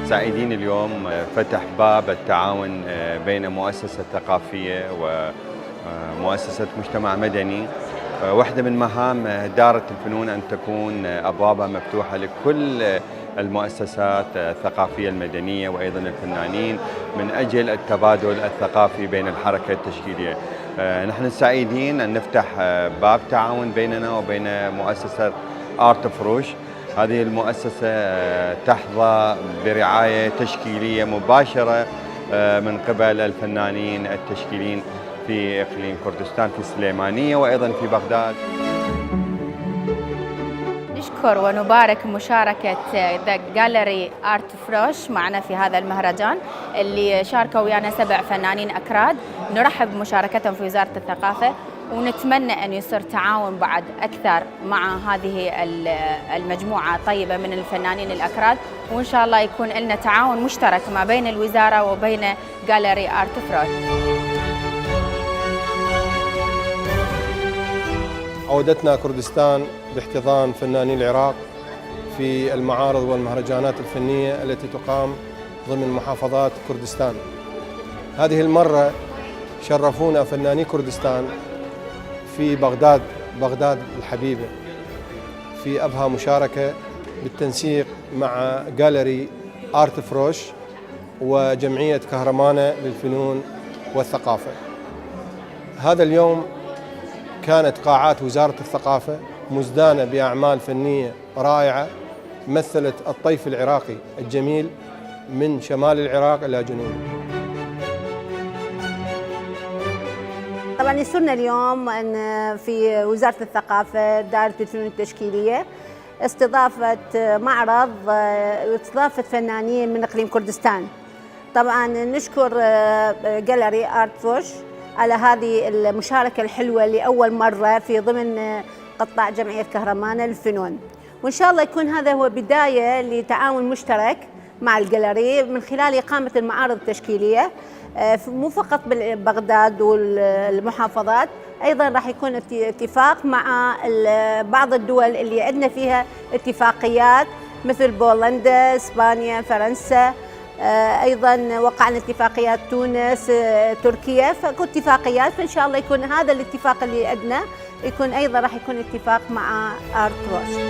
سعيدين اليوم فتح باب التعاون بين مؤسسة ثقافية ومؤسسة مجتمع مدني. واحدة من مهام دارة الفنون أن تكون أبوابها مفتوحة لكل المؤسسات الثقافية المدنية وأيضا الفنانين من أجل التبادل الثقافي بين الحركة التشكيلية. نحن سعيدين أن نفتح باب تعاون بيننا وبين مؤسسة آرت فروش. هذه المؤسسة تحظى برعاية تشكيلية مباشرة من قبل الفنانين التشكيليين في إقليم كردستان في السليمانية وأيضا في بغداد. نشكر ونبارك مشاركة ذا جاليري آرت فروش معنا في هذا المهرجان اللي شاركوا ويانا 7 فنانين أكراد. نرحب بمشاركتهم في وزارة الثقافة ونتمنى أن يصير تعاون بعد أكثر مع هذه المجموعة طيبة من الفنانين الأكراد، وإن شاء الله يكون لنا تعاون مشترك ما بين الوزارة وبين جاليري آرت فروش. عودتنا كردستان باحتضان فناني العراق في المعارض والمهرجانات الفنية التي تقام ضمن محافظات كردستان. هذه المرة شرفونا فناني كردستان في بغداد الحبيبة في أبها مشاركة بالتنسيق مع جاليري آرت فروش وجمعية كهرمانة للفنون والثقافة. هذا اليوم كانت قاعات وزارة الثقافة مزدانة بأعمال فنية رائعة مثلت الطيف العراقي الجميل من شمال العراق إلى جنوب. طبعا يسرنا اليوم أن في وزارة الثقافة دائرة الفنون التشكيلية استضافت معرض واستضافت فنانين من إقليم كردستان. طبعا نشكر جاليري آرت فروش على هذه المشاركة الحلوة لأول مرة في ضمن قطاع جمعية كهرمانة للفنون، وإن شاء الله يكون هذا هو بداية لتعاون مشترك مع الجاليري من خلال إقامة المعارض التشكيلية مو فقط ببغداد والمحافظات، أيضا راح يكون اتفاق مع بعض الدول اللي عندنا فيها اتفاقيات مثل بولندا، إسبانيا، فرنسا، أيضا وقعنا اتفاقيات تونس، تركيا، فكل اتفاقيات. فإن شاء الله يكون هذا الاتفاق اللي عندنا يكون أيضا راح يكون اتفاق مع آرت فروش.